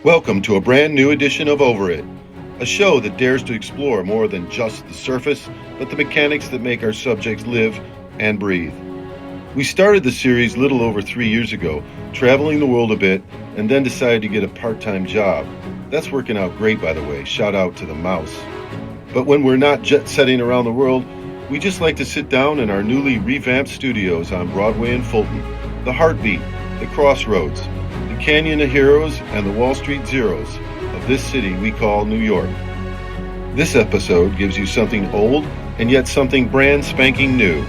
Welcome to a brand new edition of Over It, a show that dares to explore more than just the surface, but the mechanics that make our subjects live and breathe. We started the series little over 3 years ago, traveling the world a bit, and then decided to get a part-time job. That's working out great, by the way. Shout out to the mouse. But when we're not jet-setting around the world, we just like to sit down in our newly revamped studios on Broadway and Fulton, the heartbeat, the crossroads, the Canyon of Heroes, and the Wall Street Zeros of this city we call New York. This episode gives you something old and yet something brand spanking new.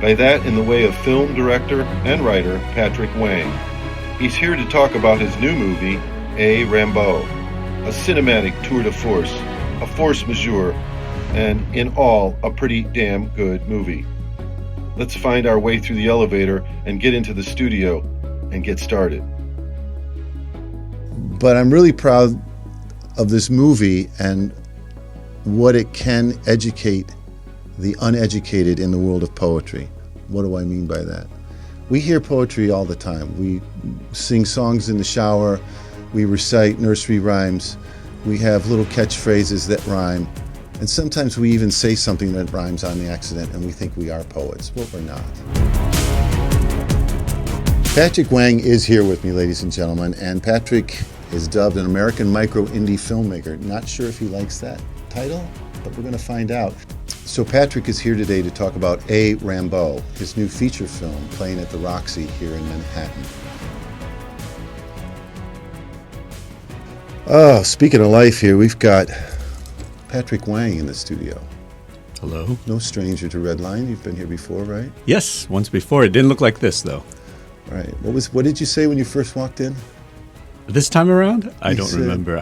By that, in the way of film director and writer Patrick Wang. He's here to talk about his new movie, A.Rimbaud, a cinematic tour de force, a force majeure, and in all, a pretty damn good movie. Let's find our way through the elevator and get into the studio and get started. But I'm really proud of this movie and what it can educate the uneducated in the world of poetry. What do I mean by that? We hear poetry all the time. We sing songs in the shower, we recite nursery rhymes, we have little catchphrases that rhyme, and sometimes we even say something that rhymes on the accident and we think we are poets. Well, we're not. Patrick Wang is here with me, ladies and gentlemen, and Patrick is dubbed an American micro-indie filmmaker. Not sure if he likes that title, but we're going to find out. So Patrick is here today to talk about A.Rimbaud, his new feature film playing at the Roxy here in Manhattan. Oh, speaking of life here, we've got Patrick Wang in the studio. Hello. No stranger to Red Line. You've been here before, right? Yes, once before. It didn't look like this, though. All right. What did you say when you first walked in? This time around? I don't said, remember.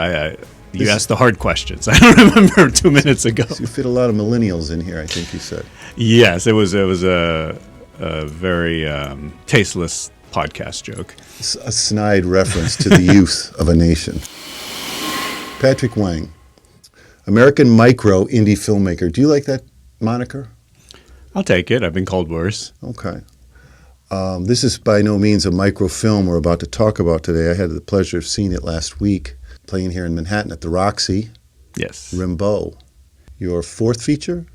You asked the hard questions. I don't remember 2 minutes ago. You fit a lot of millennials in here, I think you said. Yes, it was a very tasteless podcast joke. It's a snide reference to the youth of a nation. Patrick Wang, American micro indie filmmaker. Do you like that moniker? I'll take it. I've been called worse. Okay. This is by no means a microfilm we're about to talk about today. I had the pleasure of seeing it last week, playing here in Manhattan at the Roxy. Yes. Rimbaud. Your fourth feature?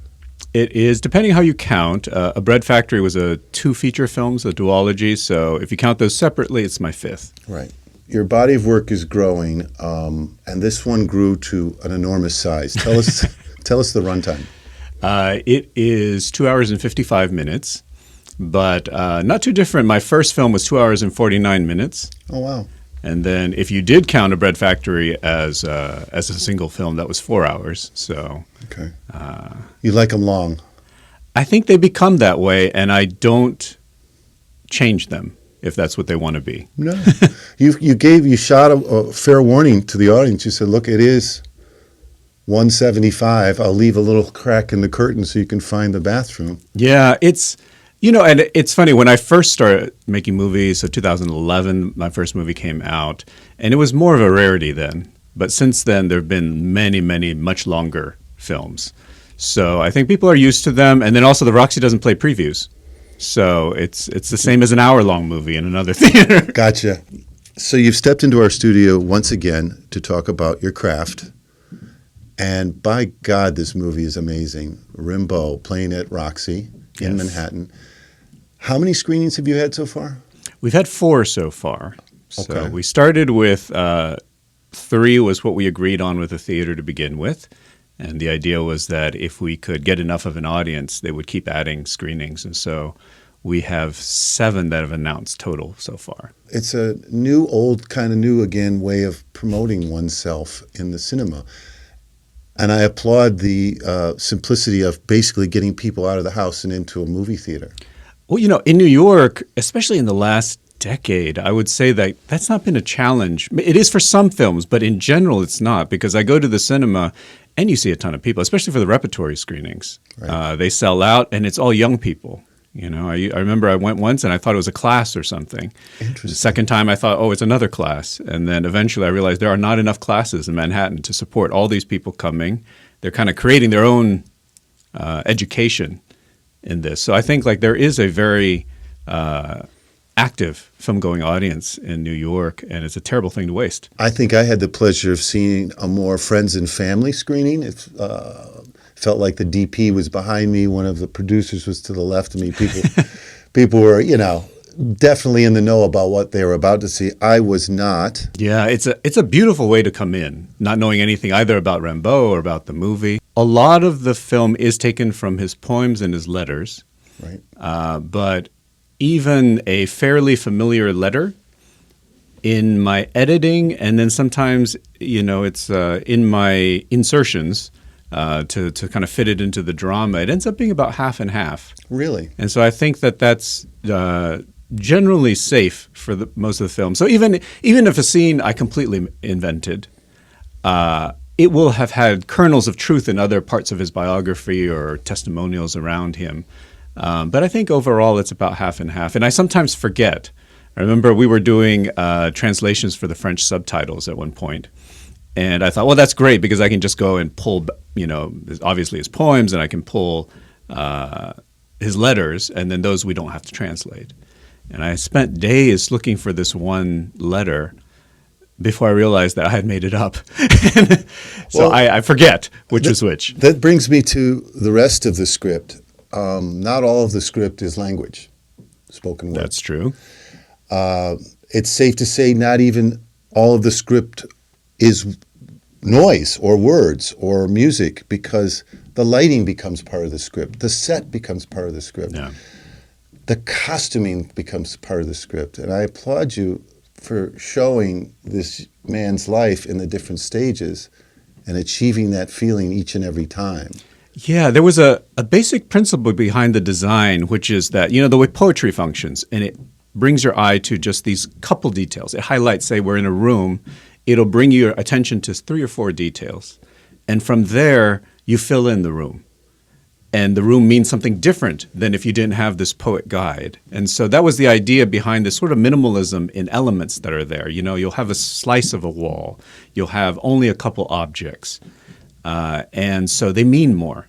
It is, depending how you count. A Bread Factory was a 2 feature films, a duology. So if you count those separately, it's my 5th. Right. Your body of work is growing, and this one grew to an enormous size. Tell us the runtime. It is 2 hours and 55 minutes. But not too different. My first film was 2 hours and 49 minutes. Oh, wow. And then if you did count A Bread Factory as a single film, that was 4 hours. So okay. You like them long? I think they become that way, and I don't change them if that's what they want to be. No. You shot a fair warning to the audience. You said, look, it is 175. I'll leave a little crack in the curtain so you can find the bathroom. Yeah, it's... and it's funny, when I first started making movies, so 2011, my first movie came out, and it was more of a rarity then. But since then, there have been many, many much longer films. So I think people are used to them. And then also the Roxy doesn't play previews. So it's the same as an hour-long movie in another theater. Gotcha. So you've stepped into our studio once again to talk about your craft. And by God, this movie is amazing. Rimbaud, playing at Roxy in Manhattan. How many screenings have you had so far? We've had 4 so far. So okay. We started with 3 was what we agreed on with the theater to begin with. And the idea was that if we could get enough of an audience, they would keep adding screenings. And so we have 7 that have announced total so far. It's a new, old, kind of new again way of promoting oneself in the cinema. And I applaud the simplicity of basically getting people out of the house and into a movie theater. Well, in New York, especially in the last decade, I would say that that's not been a challenge. It is for some films, but in general, it's not, because I go to the cinema and you see a ton of people, especially for the repertory screenings. Right. They sell out, and it's all young people. I remember I went once and I thought it was a class or something. Interesting. The second time I thought, it's another class. And then eventually I realized there are not enough classes in Manhattan to support all these people coming. They're kind of creating their own education in this. So I think there is a very active film-going audience in New York, and it's a terrible thing to waste. I think I had the pleasure of seeing a more friends and family screening. It felt like the DP was behind me. One of the producers was to the left of me. People were, definitely in the know about what they were about to see. I was not. Yeah, it's a beautiful way to come in, not knowing anything either about Rimbaud or about the movie. A lot of the film is taken from his poems and his letters, Right. but even a fairly familiar letter in my editing, and then sometimes, it's in my insertions to kind of fit it into the drama, it ends up being about half and half. Really? And so I think that's generally safe for most of the film. So even if a scene I completely invented, it will have had kernels of truth in other parts of his biography or testimonials around him. But I think overall it's about half and half. And I sometimes forget. I remember we were doing translations for the French subtitles at one point. And I thought, well, that's great because I can just go and pull, obviously his poems, and I can pull his letters, and then those we don't have to translate. And I spent days looking for this one letter before I realized that I had made it up. So I forget which is which. That brings me to the rest of the script. Not all of the script is language, spoken word. That's true. It's safe to say not even all of the script is noise or words or music, because the lighting becomes part of the script. The set becomes part of the script. Yeah. The costuming becomes part of the script. And I applaud you for showing this man's life in the different stages and achieving that feeling each and every time. Yeah, there was a basic principle behind the design, which is that, the way poetry functions, and it brings your eye to just these couple details. It highlights, say, we're in a room, it'll bring your attention to 3 or 4 details. And from there, you fill in the room. And the room means something different than if you didn't have this poet guide. And so that was the idea behind this sort of minimalism in elements that are there. You'll have a slice of a wall. You'll have only a couple objects. And so they mean more.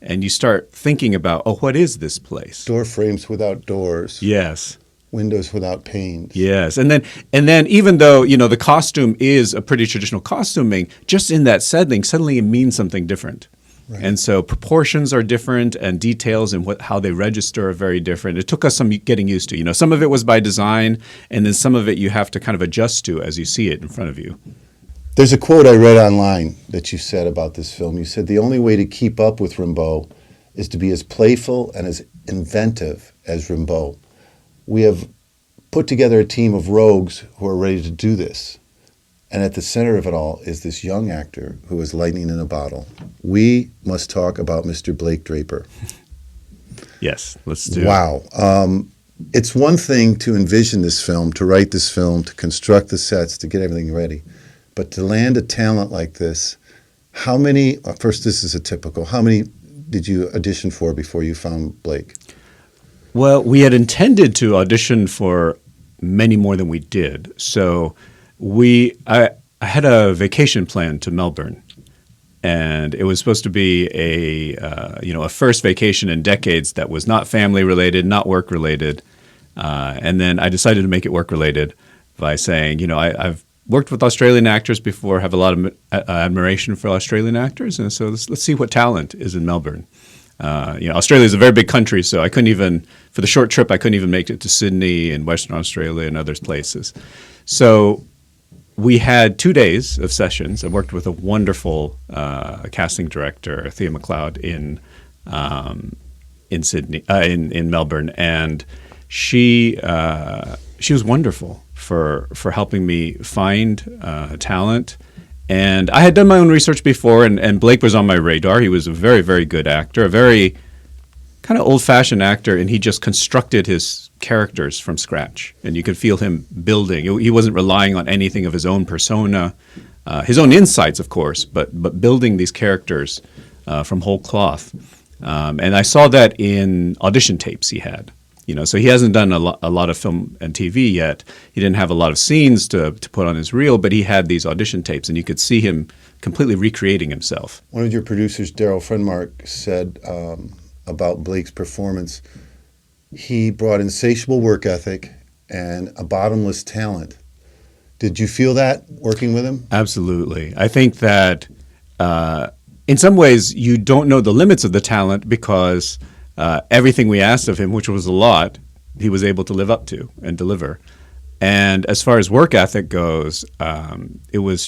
And you start thinking about, what is this place? Door frames without doors. Yes. Windows without panes. Yes. And then even though, the costume is a pretty traditional costuming, just in that setting, suddenly it means something different. Right. And so proportions are different, and details and how they register are very different. It took us some getting used to. Some of it was by design, and then some of it you have to kind of adjust to as you see it in front of you. There's a quote I read online that you said about this film. You said, the only way to keep up with Rimbaud is to be as playful and as inventive as Rimbaud. We have put together a team of rogues who are ready to do this. And at the center of it all is this young actor who is lightning in a bottle. We must talk about Mr. Blake Draper. Yes, let's do it. Wow. It's one thing to envision this film, to write this film, to construct the sets, to get everything ready. But to land a talent like this, how many, first this is a typical, how many did you audition for before you found Blake? Well, we had intended to audition for many more than we did. So I had a vacation planned to Melbourne, and it was supposed to be a first vacation in decades that was not family related, not work related. And then I decided to make it work related by saying, I've worked with Australian actors before, have a lot of admiration for Australian actors, and so let's see what talent is in Melbourne. Australia is a very big country, so for the short trip, I couldn't even make it to Sydney and Western Australia and other places. So we had 2 days of sessions. I worked with a wonderful casting director, Thea McLeod, in Sydney, in Melbourne, and she was wonderful for helping me find talent. And I had done my own research before, and Blake was on my radar. He was a very, very good actor, a very kind of old-fashioned actor, and he just constructed his characters from scratch. And you could feel him building. He wasn't relying on anything of his own persona, his own insights, of course, but building these characters from whole cloth. And I saw that in audition tapes he had. So he hasn't done a lot of film and TV yet. He didn't have a lot of scenes to put on his reel, but he had these audition tapes, and you could see him completely recreating himself. One of your producers, Daryl Frenmark, said about Blake's performance, he brought insatiable work ethic and a bottomless talent. Did you feel that working with him? Absolutely. I think that in some ways you don't know the limits of the talent because everything we asked of him, which was a lot, he was able to live up to and deliver. And as far as work ethic goes, it was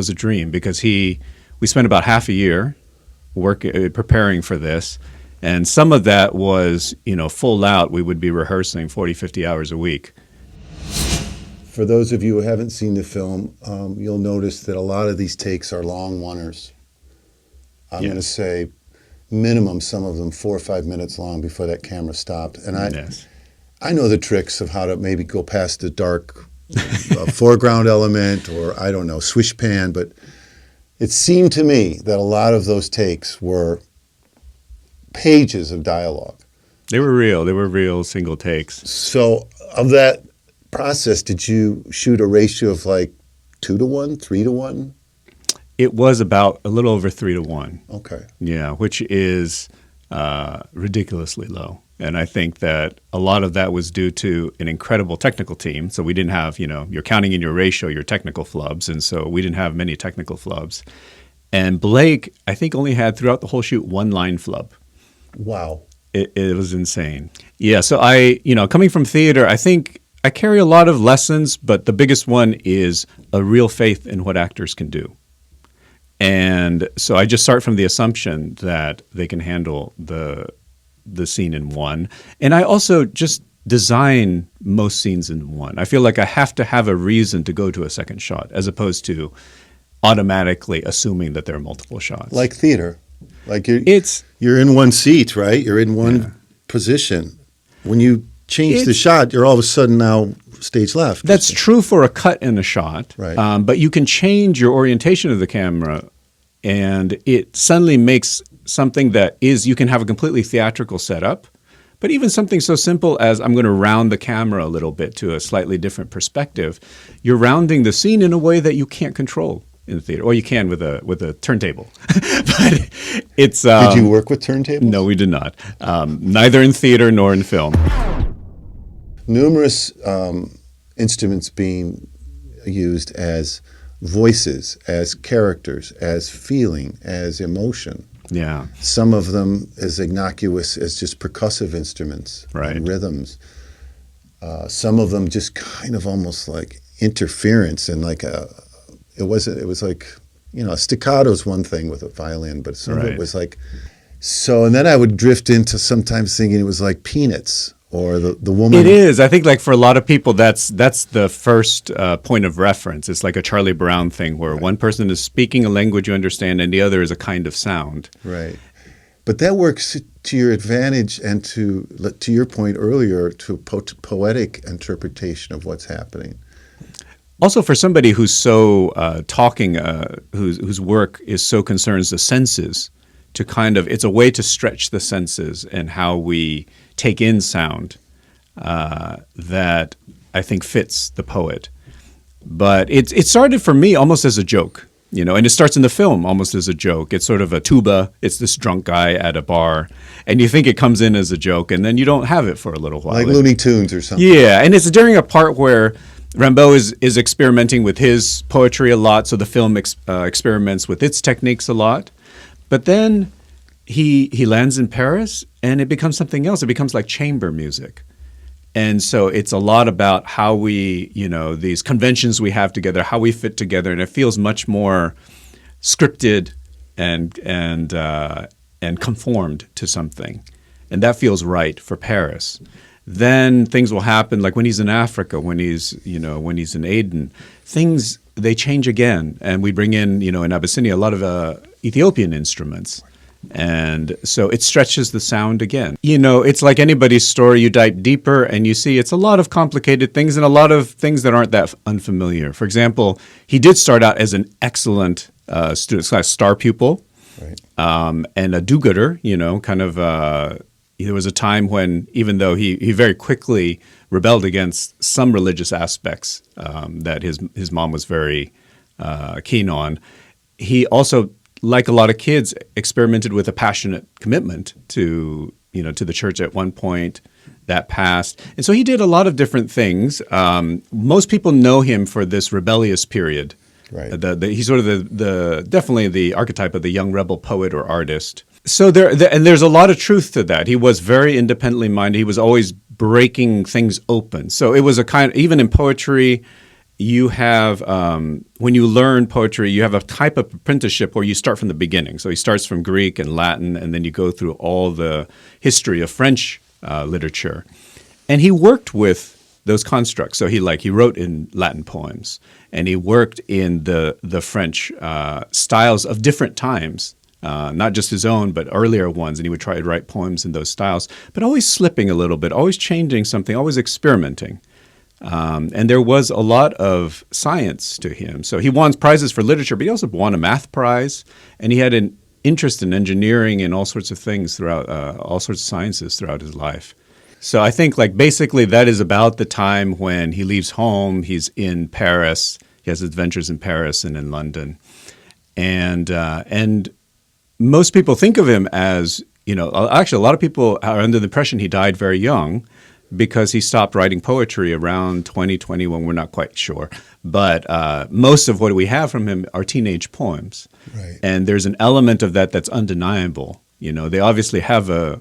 a dream because we spent about half a year preparing for this. And some of that was, full out. We would be rehearsing 40, 50 hours a week. For those of you who haven't seen the film, you'll notice that a lot of these takes are long oneers. I'm going to say minimum, some of them 4 or 5 minutes long before that camera stopped. And I know the tricks of how to maybe go past the dark foreground element or, I don't know, swish pan. But it seemed to me that a lot of those takes were pages of dialogue. They were real single takes. So of that process, did you shoot a ratio of like 2-to-1, 3-to-1? It was about a little over 3-to-1. Okay. Yeah, which is ridiculously low. And I think that a lot of that was due to an incredible technical team. So we didn't have, you're counting in your ratio, your technical flubs. And so we didn't have many technical flubs. And Blake, I think, only had throughout the whole shoot one line flub. Wow. It was insane. Yeah, so coming from theater, I think I carry a lot of lessons, but the biggest one is a real faith in what actors can do. And so I just start from the assumption that they can handle the scene in one. And I also just design most scenes in one. I feel like I have to have a reason to go to a second shot as opposed to automatically assuming that there are multiple shots. Like theater. Like you're in one seat, right? You're in one position. When you change the shot, you're all of a sudden now stage left. That's true for a cut in a shot. Right. But you can change your orientation of the camera, and it suddenly makes something that is, you can have a completely theatrical setup, but even something so simple as I'm going to round the camera a little bit to a slightly different perspective, you're rounding the scene in a way that you can't control in the theater. Or you can with a turntable. But it's Did you work with turntables? No, we did not. Neither in theater nor in film. Numerous instruments being used as voices, as characters, as feeling, as emotion. Yeah. Some of them as innocuous as just percussive instruments and rhythms. Some of them just kind of almost like interference and like it was like, a staccato is one thing with a violin, but some of it was like, so, and then I would drift into sometimes thinking it was like Peanuts or the woman. It is. I think like for a lot of people, that's the first point of reference. It's like a Charlie Brown thing where one person is speaking a language you understand and the other is a kind of sound. Right. But that works to your advantage and to your point earlier, to poetic interpretation of what's happening. Also, for somebody who's so whose work is so concerns the senses, it's a way to stretch the senses and how we take in sound that I think fits the poet. But it started for me almost as a joke, and it starts in the film almost as a joke. It's sort of a tuba. It's this drunk guy at a bar, and you think it comes in as a joke, and then you don't have it for a little while. Like Looney Tunes or something. Yeah, and it's during a part where Rimbaud is experimenting with his poetry a lot, so the film experiments with its techniques a lot. But then he lands in Paris, and it becomes something else. It becomes like chamber music. And so it's a lot about how we, these conventions we have together, how we fit together, and it feels much more scripted and conformed to something. And that feels right for Paris. Then things will happen, like when he's in Africa, when he's in Aden, things, they change again. And we bring in, in Abyssinia, a lot of Ethiopian instruments. And so it stretches the sound again. It's like anybody's story. You dive deeper and you see it's a lot of complicated things and a lot of things that aren't that unfamiliar. For example, he did start out as an excellent student, star pupil, right. And a do-gooder, there was a time when, even though he very quickly rebelled against some religious aspects that his mom was very keen on, he also, like a lot of kids, experimented with a passionate commitment to the church at one point. that past. And so he did a lot of different things. Most people know him for this rebellious period. Right. He's sort of definitely the archetype of the young rebel poet or artist. So and there's a lot of truth to that. He was very independently minded. He was always breaking things open. So it was a kind of, even in poetry, you have, when you learn poetry, you have a type of apprenticeship where you start from the beginning. So he starts from Greek and Latin, and then you go through all the history of French literature. And he worked with those constructs. So he wrote in Latin poems, and he worked in the French styles of different times, not just his own, but earlier ones. And he would try to write poems in those styles, but always slipping a little bit, always changing something, always experimenting. And there was a lot of science to him. So he won prizes for literature, but he also won a math prize, and he had an interest in engineering and all sorts of things throughout, all sorts of sciences throughout his life. So I think basically that is about the time when he leaves home. He's in Paris. He has adventures in Paris and in London. And most people think of him as, actually a lot of people are under the impression he died very young because he stopped writing poetry around 2021. We're not quite sure. But most of what we have from him are teenage poems. Right. And there's an element of that that's undeniable. They obviously have a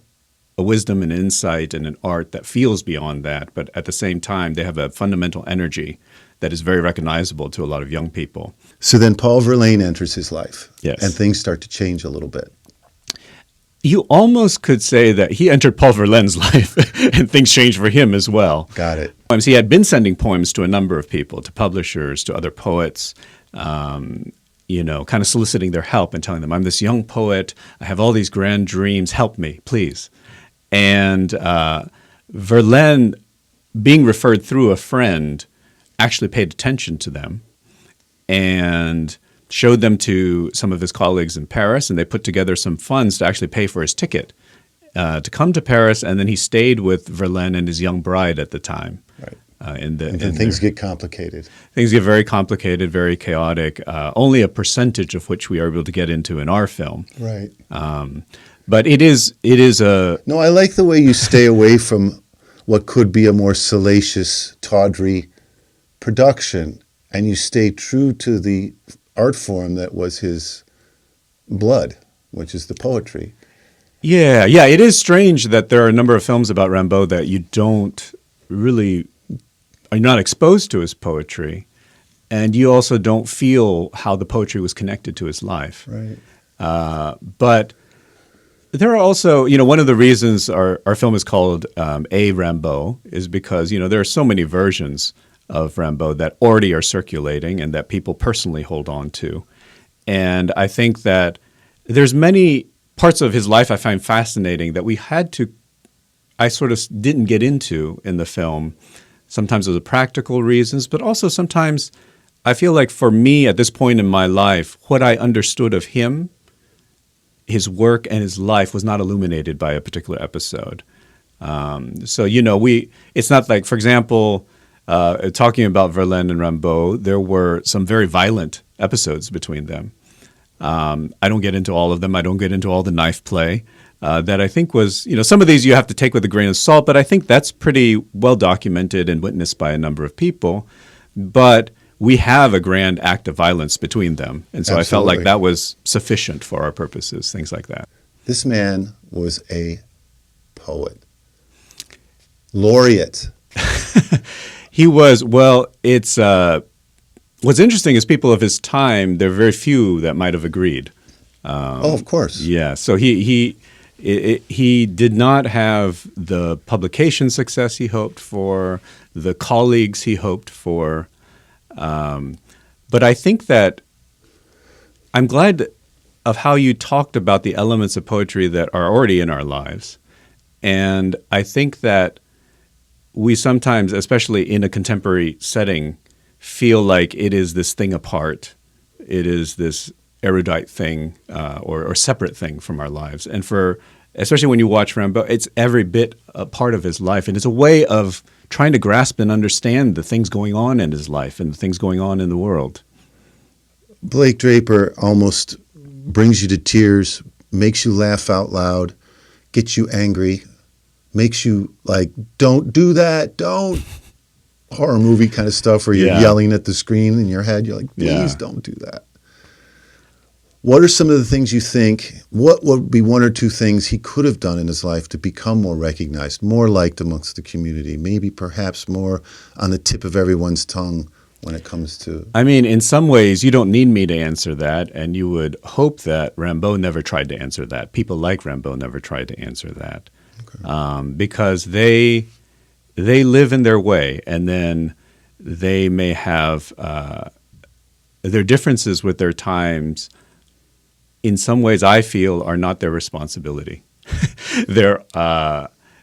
wisdom and insight and an art that feels beyond that. But at the same time, they have a fundamental energy that is very recognizable to a lot of young people. So then Paul Verlaine enters his life. Yes. And things start to change a little bit. You almost could say that he entered Paul Verlaine's life and things changed for him as well. Got it. He had been sending poems to a number of people, to publishers, to other poets, kind of soliciting their help and telling them, I'm this young poet, I have all these grand dreams, help me, please. And Verlaine, being referred through a friend, actually paid attention to them and showed them to some of his colleagues in Paris, and they put together some funds to actually pay for his ticket to come to Paris, and then he stayed with Verlaine and his young bride at the time. Right. And then things get complicated. Things get very complicated, very chaotic, only a percentage of which we are able to get into in our film. Right. But it is a... No, I like the way you stay away from what could be a more salacious, tawdry production, and you stay true to the art form that was his blood, which is the poetry. Yeah. It is strange that there are a number of films about Rimbaud that you don't really... are not exposed to his poetry, and you also don't feel how the poetry was connected to his life. Right. But there are also, one of the reasons our film is called A.Rimbaud is because, there are so many versions of Rimbaud that already are circulating and that people personally hold on to. And I think that there's many parts of his life I find fascinating that I sort of didn't get into in the film. Sometimes those are practical reasons, but also sometimes I feel like for me at this point in my life, what I understood of him, his work and his life was not illuminated by a particular episode. So, it's not like, for example, talking about Verlaine and Rimbaud, there were some very violent episodes between them. I don't get into all of them. I don't get into all the knife play. That I think was, some of these you have to take with a grain of salt, but I think that's pretty well documented and witnessed by a number of people. But we have a grand act of violence between them. And so Absolutely. I felt like that was sufficient for our purposes, things like that. This man was a poet. Laureate. He was, it's, what's interesting is people of his time, there are very few that might have agreed. Of course. Yeah, so he did not have the publication success he hoped for, the colleagues he hoped for. But I think that I'm glad of how you talked about the elements of poetry that are already in our lives. And I think that we sometimes, especially in a contemporary setting, feel like it is this thing apart. It is this erudite thing or separate thing from our lives. And especially when you watch Rimbaud, it's every bit a part of his life. And it's a way of trying to grasp and understand the things going on in his life and the things going on in the world. Blake Draper almost brings you to tears, makes you laugh out loud, gets you angry, makes you like, don't do that, don't. Horror movie kind of stuff where you're Yeah. yelling at the screen in your head. You're like, please Yeah. don't do that. What are some of the things you think, what would be one or two things he could have done in his life to become more recognized, more liked amongst the community, maybe perhaps more on the tip of everyone's tongue when it comes to... I mean, in some ways, you don't need me to answer that, and you would hope that Rimbaud never tried to answer that. People like Rimbaud never tried to answer that, because they live in their way, and then they may have their differences with their times. In some ways, I feel are not their responsibility. There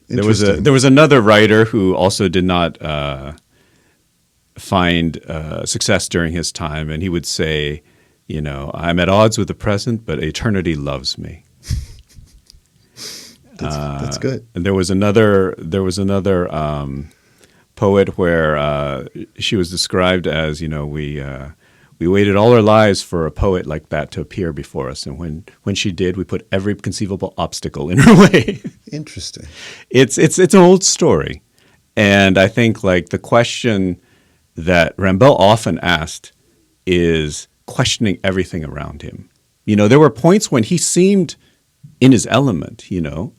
was another writer who also did not find success during his time, and he would say, you know, I'm at odds with the present, but eternity loves me. That's good. And there was another poet where she was described as, you know, we waited all our lives for a poet like that to appear before us, and when she did, we put every conceivable obstacle in her way. Interesting. It's an old story, and I think like the question that Rimbaud often asked is questioning everything around him. You know, there were points when he seemed in his element. You know,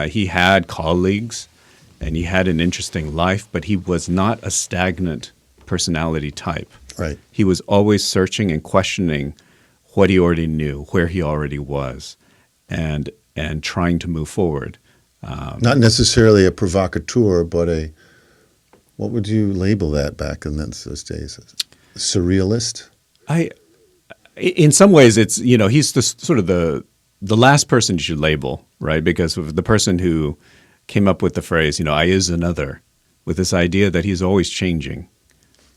he had colleagues, and he had an interesting life, but he was not a stagnant personality type. Right. He was always searching and questioning what he already knew, where he already was, and trying to move forward. Not necessarily a provocateur, but what would you label that back in those days? A surrealist? In some ways, it's, you know, he's the sort of the last person you should label, right? Because of the person who came up with the phrase, you know, I is another, with this idea that he's always changing.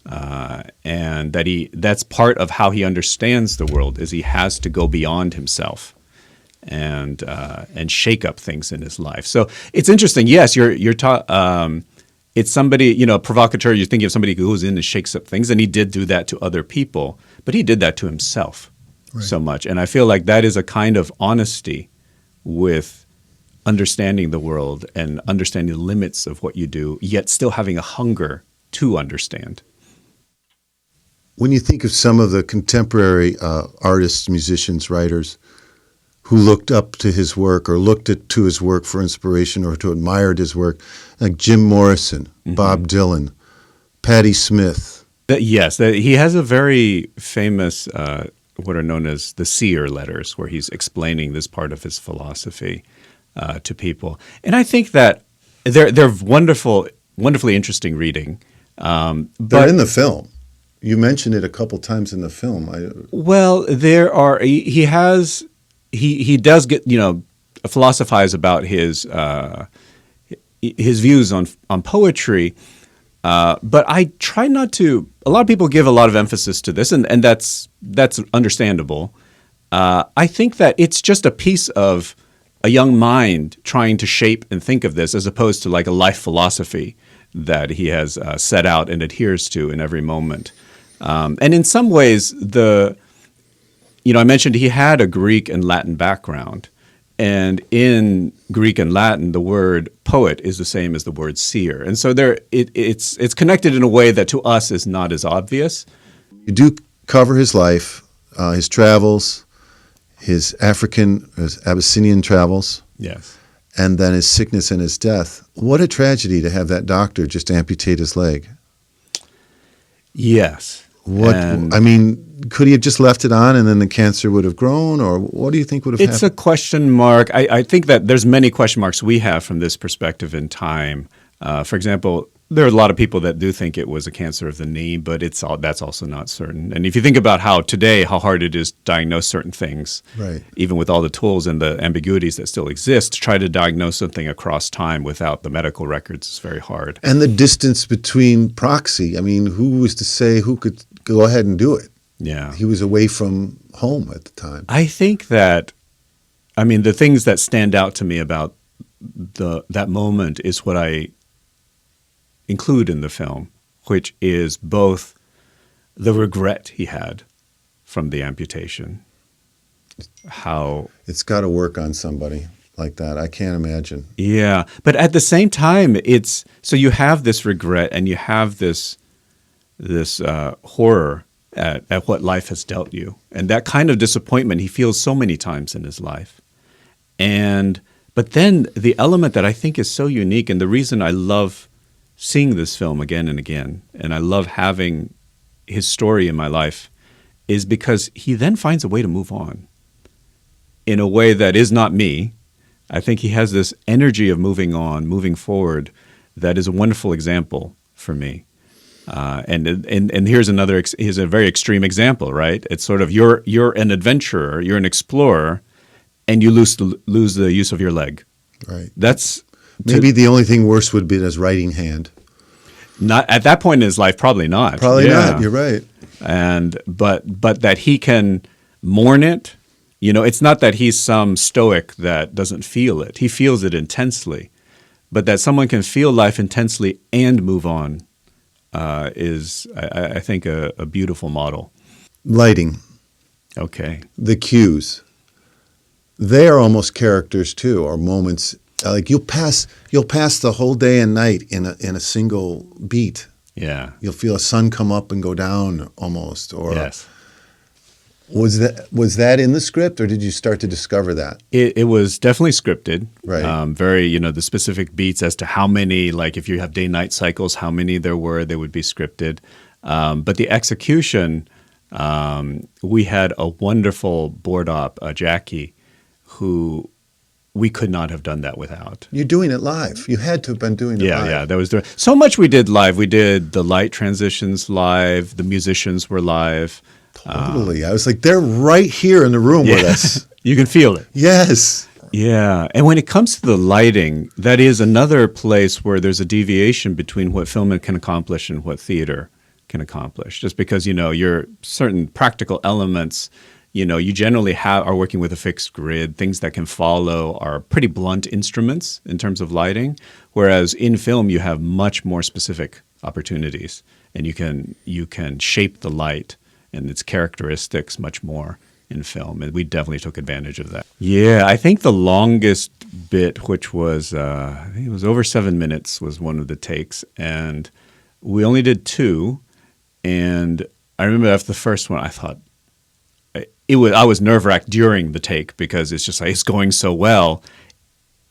And that's part of how he understands the world, is he has to go beyond himself and shake up things in his life. So it's interesting. Yes, it's somebody, you know, a provocateur. You're thinking of somebody who goes in and shakes up things, and he did do that to other people, but he did that to himself so much. And I feel like that is a kind of honesty with understanding the world and understanding the limits of what you do, yet still having a hunger to understand. When you think of some of the contemporary artists, musicians, writers who looked up to his work or looked to his work for inspiration or to admired his work, like Jim Morrison, Bob Dylan, Patti Smith. He has a very famous, what are known as the seer letters, where he's explaining this part of his philosophy to people. And I think that they're wonderfully interesting reading. They're in the film. You mentioned it a couple times in the film. Well, there are. He does get, you know, philosophize about his views on poetry, but I try not to. A lot of people give a lot of emphasis to this, and that's understandable. I think that it's just a piece of a young mind trying to shape and think of this, as opposed to like a life philosophy that he has set out and adheres to in every moment. And in some ways, I mentioned he had a Greek and Latin background. And in Greek and Latin, the word poet is the same as the word seer. And so it's connected in a way that to us is not as obvious. You do cover his life, his travels, his Abyssinian travels. Yes. And then his sickness and his death. What a tragedy to have that doctor just amputate his leg. Yes. Could he have just left it on and then the cancer would have grown, or what do you think would have happened? It's a question mark. I think that there's many question marks we have from this perspective in time. For example, there are a lot of people that do think it was a cancer of the knee, but that's also not certain. And if you think about how hard it is to diagnose certain things, right, even with all the tools and the ambiguities that still exist, to try to diagnose something across time without the medical records is very hard. And the distance between proxy. I mean, who was to say who could go ahead and do it? Yeah. He was away from home at the time. I think that, the things that stand out to me about that moment is what I include in the film, which is both the regret he had from the amputation. How it's got to work on somebody. like that. I can't imagine. Yeah, but at the same time, it's so you have this regret and you have this horror at what life has dealt you, and that kind of disappointment he feels so many times in his life. But then the element that I think is so unique, and the reason I love seeing this film again and again, and I love having his story in my life, is because he then finds a way to move on in a way that is not me. I think he has this energy of moving on, moving forward, that is a wonderful example for me. And here's a very extreme example, right? It's sort of you're an adventurer, you're an explorer, and you lose the use of your leg. Right. That's maybe the only thing worse would be his writing hand. Not at that point in his life, probably not. Probably not. You're right. But that he can mourn it. It's not that he's some stoic that doesn't feel it. He feels it intensely. But that someone can feel life intensely and move on is, I think, a beautiful model. Lighting. Okay. The cues. They are almost characters too, or moments. Like you'll pass the whole day and night in a single beat. Yeah. You'll feel a sun come up and go down almost. Or yes. Was that in the script, or did you start to discover that? It was definitely scripted. Right. Very, the specific beats as to how many, like if you have day-night cycles, how many there were, they would be scripted. But the execution, we had a wonderful board op, Jackie, who we could not have done that without. You're doing it live. You had to have been doing it live. Yeah, that was so much we did live. We did the light transitions live. The musicians were live. Totally. I was like, they're right here in the room with us. You can feel it. Yes. Yeah. And when it comes to the lighting, that is another place where there's a deviation between what film can accomplish and what theater can accomplish. Just because, your certain practical elements, you generally are working with a fixed grid. Things that can follow are pretty blunt instruments in terms of lighting, whereas in film you have much more specific opportunities, and you can shape the light and its characteristics much more in film, and we definitely took advantage of that. Yeah, I think the longest bit, which was I think it was over 7 minutes, was one of the takes, and we only did 2. And I remember after the first one, I thought I was nerve-wracked during the take because it's just like it's going so well.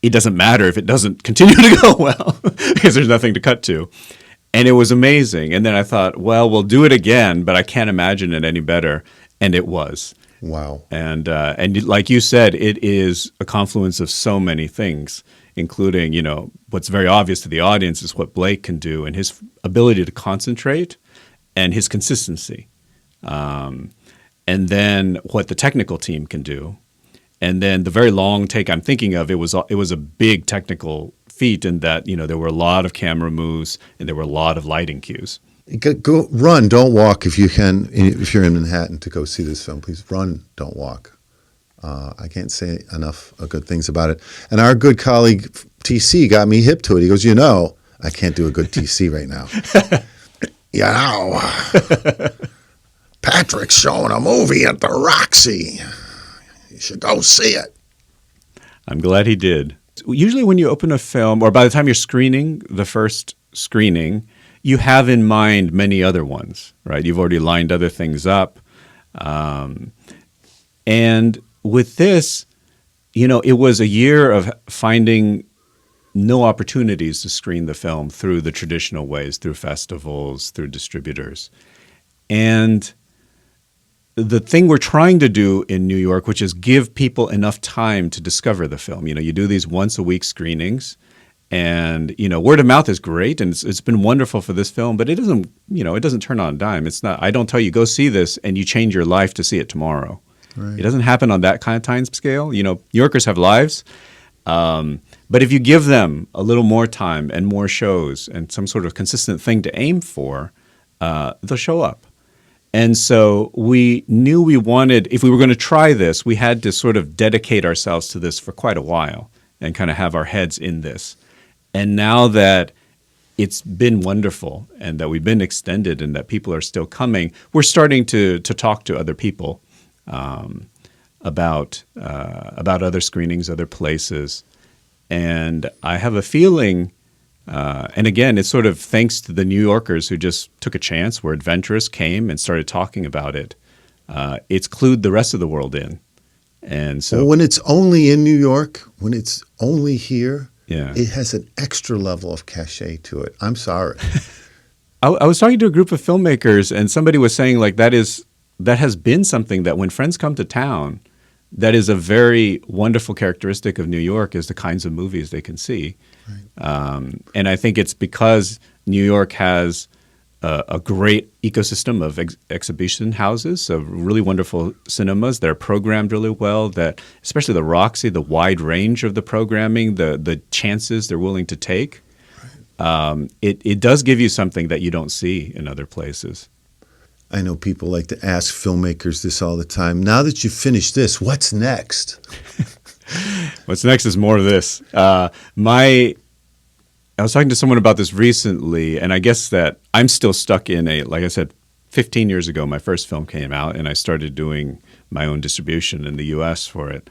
It doesn't matter if it doesn't continue to go well because there's nothing to cut to. And it was amazing. And then I thought, well, we'll do it again, but I can't imagine it any better. And it was. Wow. And like you said, it is a confluence of so many things, including, what's very obvious to the audience is what Blake can do and his ability to concentrate and his consistency. And then what the technical team can do. And then the very long take I'm thinking of, it was a big technical feat in that, there were a lot of camera moves and there were a lot of lighting cues. Go run, don't walk if you can. If you're in Manhattan to go see this film, please run, don't walk. I can't say enough good things about it. And our good colleague TC got me hip to it. He goes, I can't do a good TC right now. Patrick's showing a movie at the Roxy. You should go see it. I'm glad he did. Usually when you open a film, or by the time you're screening the first screening, you have in mind many other ones, right? You've already lined other things up. And with this, it was a year of finding no opportunities to screen the film through the traditional ways, through festivals, through distributors. And the thing we're trying to do in New York, which is give people enough time to discover the film. You do these once a week screenings, and word of mouth is great, and it's been wonderful for this film. But it doesn't turn on a dime. It's not. I don't tell you go see this and you change your life to see it tomorrow. Right. It doesn't happen on that kind of time scale. New Yorkers have lives, but if you give them a little more time and more shows and some sort of consistent thing to aim for, they'll show up. And so we knew we wanted, if we were going to try this, we had to sort of dedicate ourselves to this for quite a while and kind of have our heads in this. And now that it's been wonderful and that we've been extended and that people are still coming, we're starting to talk to other people about other screenings, other places, and I have a feeling. And again, it's sort of thanks to the New Yorkers who just took a chance, were adventurous, came and started talking about it. It's clued the rest of the world in. And so Well, when it's only in New York, when it's only here, Yeah. it has an extra level of cachet to it. I'm sorry. I was talking to a group of filmmakers, and somebody was saying like that has been something that when friends come to town, that is a very wonderful characteristic of New York, is the kinds of movies they can see. And I think it's because New York has a great ecosystem of exhibition houses, so really wonderful cinemas that are programmed really well, that especially the Roxy, the wide range of the programming, the chances they're willing to take. It does give you something that you don't see in other places. I know people like to ask filmmakers this all the time. Now that you've finished this, what's next? What's next is more of this. I was talking to someone about this recently, and I guess that I'm still stuck in like I said, 15 years ago, my first film came out, and I started doing my own distribution in the U.S. for it.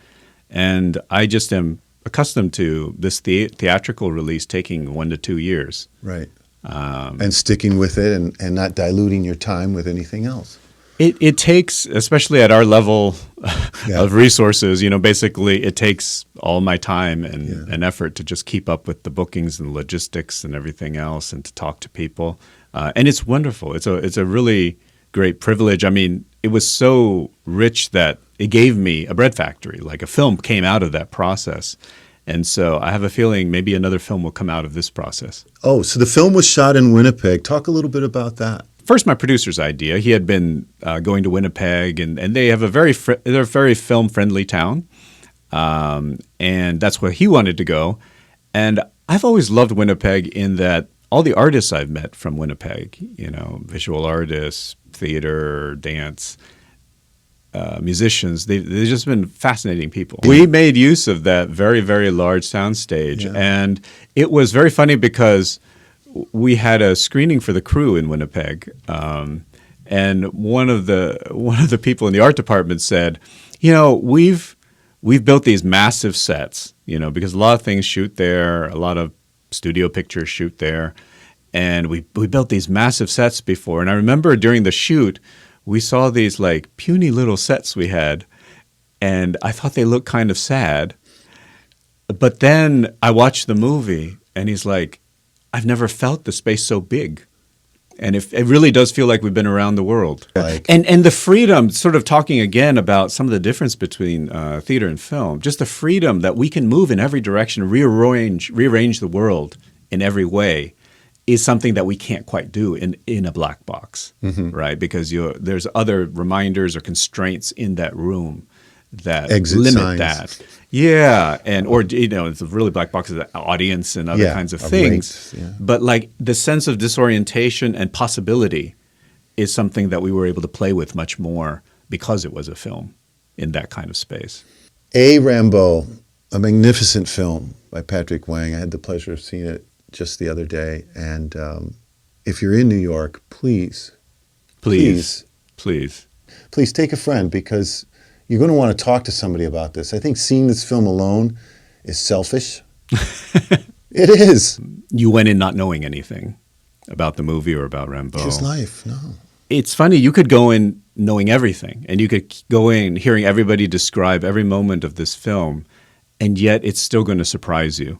And I just am accustomed to this theatrical release taking 1 to 2 years. Right. And sticking with it and not diluting your time with anything else. It takes, especially at our level Yeah. of resources, basically it takes all my time and effort to just keep up with the bookings and logistics and everything else, and to talk to people. And it's wonderful. It's a really great privilege. I mean, it was so rich that it gave me a bread factory. Like a film came out of that process. And so I have a feeling maybe another film will come out of this process. Oh, so the film was shot in Winnipeg. Talk a little bit about that. First, my producer's idea. He had been going to Winnipeg, and they have they're a very film-friendly town, and that's where he wanted to go. And I've always loved Winnipeg in that all the artists I've met from Winnipeg, visual artists, theater, dance, musicians, they've just been fascinating people. We made use of that very, very large soundstage, and it was very funny because we had a screening for the crew in Winnipeg, and one of the people in the art department said, we've built these massive sets, because a lot of things shoot there, a lot of studio pictures shoot there, and we built these massive sets before. And I remember during the shoot, we saw these like puny little sets we had, and I thought they looked kind of sad. But then I watched the movie, and he's like, I've never felt the space so big. And it really does feel like we've been around the world. And the freedom, sort of talking again about some of the difference between theater and film, just the freedom that we can move in every direction, rearrange the world in every way, is something that we can't quite do in a black box, right? Because there's other reminders or constraints in that room that limit signs. That. Yeah, it's a really black box of the audience and other kinds of things. Rates, But like the sense of disorientation and possibility is something that we were able to play with much more because it was a film in that kind of space. A.Rimbaud, a magnificent film by Patrick Wang. I had the pleasure of seeing it just the other day. And if you're in New York, please take a friend, because you're going to want to talk to somebody about this. I think seeing this film alone is selfish. It is. You went in not knowing anything about the movie or about Rimbaud. His life, no. It's funny, you could go in knowing everything, and you could go in hearing everybody describe every moment of this film, and yet it's still going to surprise you.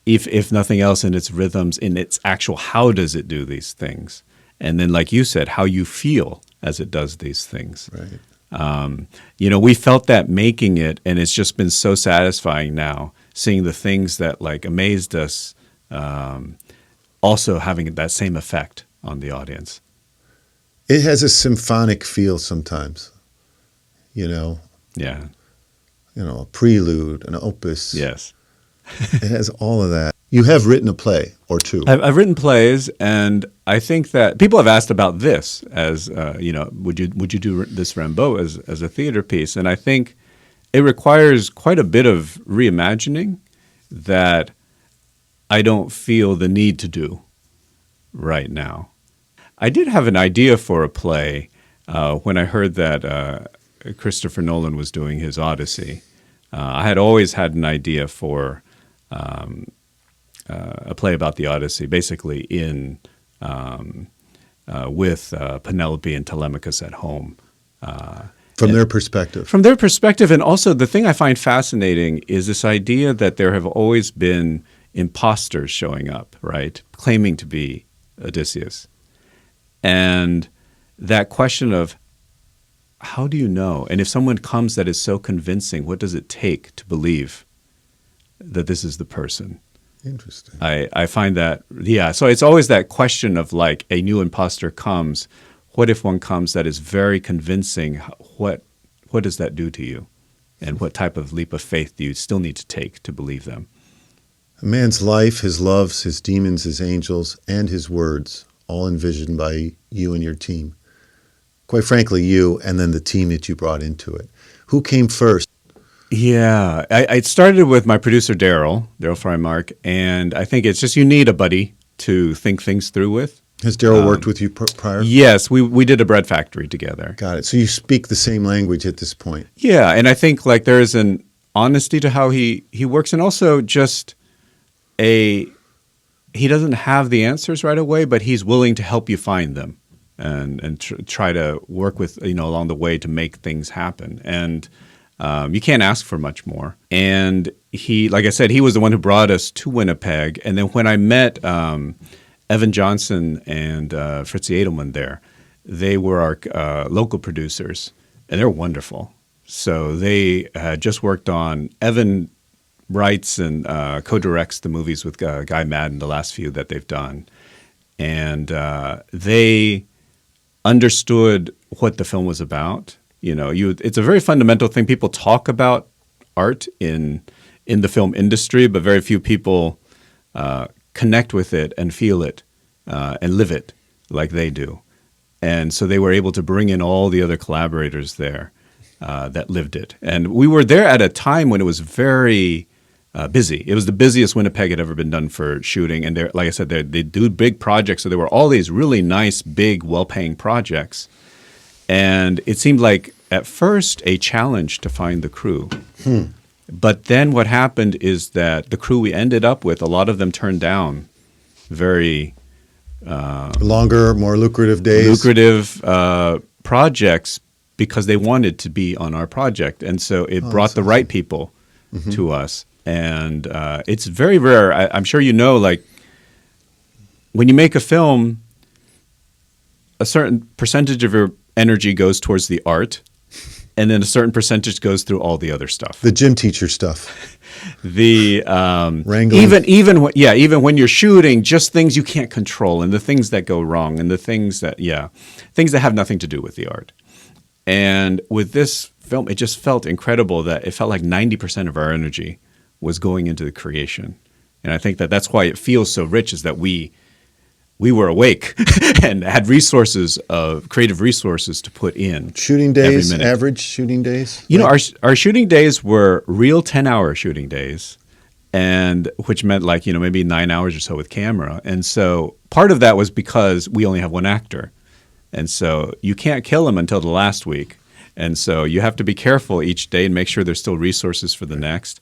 If nothing else, in its rhythms, in its actual how does it do these things. And then, like you said, how you feel as it does these things. Right. We felt that making it, and it's just been so satisfying now, seeing the things that like amazed us, also having that same effect on the audience. It has a symphonic feel sometimes, Yeah. A prelude, an opus. Yes. It has all of that. You have written a play or two. I've written plays, and I think that people have asked about this as, would you do this Rimbaud as a theater piece? And I think it requires quite a bit of reimagining that I don't feel the need to do right now. I did have an idea for a play when I heard that Christopher Nolan was doing his Odyssey, I had always had an idea for a play about the Odyssey, basically in with Penelope and Telemachus at home. From their perspective. From their perspective, and also the thing I find fascinating is this idea that there have always been imposters showing up, right, claiming to be Odysseus. And that question of how do you know? And if someone comes that is so convincing, what does it take to believe that this is the person? Interesting. I find that, yeah. So it's always that question of like a new imposter comes. What if one comes that is very convincing? What does that do to you? And what type of leap of faith do you still need to take to believe them? A man's life, his loves, his demons, his angels, and his words, all envisioned by you and your team. Quite frankly, you and then the team that you brought into it. Who came first? Yeah, I started with my producer, Daryl Freimark, and I think it's just you need a buddy to think things through with. Has Daryl worked with you prior? Yes, we did a bread factory together. Got it. So you speak the same language at this point. Yeah, and I think like there is an honesty to how he works, and also just he doesn't have the answers right away, but he's willing to help you find them and try to work with along the way to make things happen. And you can't ask for much more. And he, like I said, he was the one who brought us to Winnipeg. And then when I met Evan Johnson and Fritzie Edelman there, they were our local producers, and they're wonderful. So they had just worked on, Evan writes and co-directs the movies with Guy Madden, the last few that they've done. And they understood what the film was about. It's a very fundamental thing. People talk about art in the film industry, but very few people connect with it and feel it and live it like they do. And so they were able to bring in all the other collaborators there that lived it. And we were there at a time when it was very busy. It was the busiest Winnipeg had ever been done for shooting. And like I said, they do big projects. So there were all these really nice, big, well-paying projects. And it seemed like, at first, a challenge to find the crew. But then what happened is that the crew we ended up with, a lot of them turned down very longer, more lucrative days. Lucrative projects because they wanted to be on our project. And so it brought the right people to us. And it's very rare. I'm sure like when you make a film, a certain percentage of your energy goes towards the art, and then a certain percentage goes through all the other stuff. The gym teacher stuff. The wrangling. even when you're shooting, just things you can't control, and the things that go wrong, and the things that have nothing to do with the art. And with this film, it just felt incredible that it felt like 90% of our energy was going into the creation. And I think that that's why it feels so rich, is that we were awake and had creative resources to put in. Shooting days, average shooting days? Our shooting days were real 10-hour shooting days, and which meant maybe 9 hours or so with camera. And so part of that was because we only have one actor. And so you can't kill him until the last week. And so you have to be careful each day and make sure there's still resources for the next.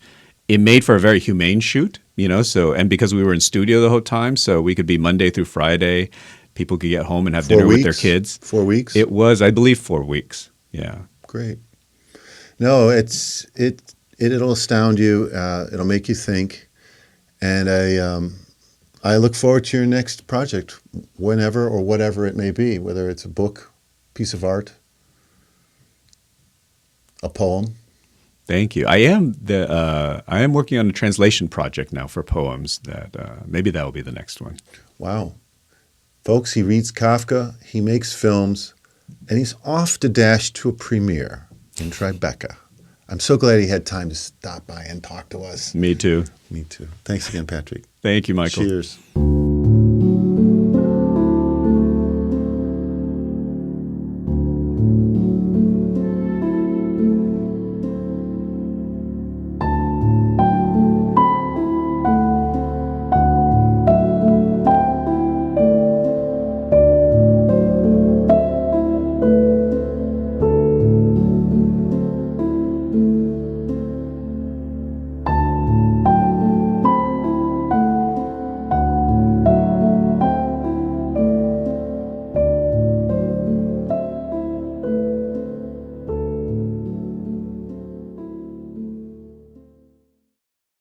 It made for a very humane shoot, and because we were in studio the whole time, so we could be Monday through Friday. People could get home and have dinner with their kids. 4 weeks? It was, I believe, 4 weeks. Yeah. Great. No, it'll astound you. It'll make you think. And I look forward to your next project, whenever or whatever it may be, whether it's a book, piece of art, a poem. Thank you. I am working on a translation project now for poems that maybe that will be the next one. Wow. Folks, he reads Kafka, he makes films, and he's off to dash to a premiere in Tribeca. I'm so glad he had time to stop by and talk to us. Me too. Me too. Thanks again, Patrick. Thank you, Michael. Cheers.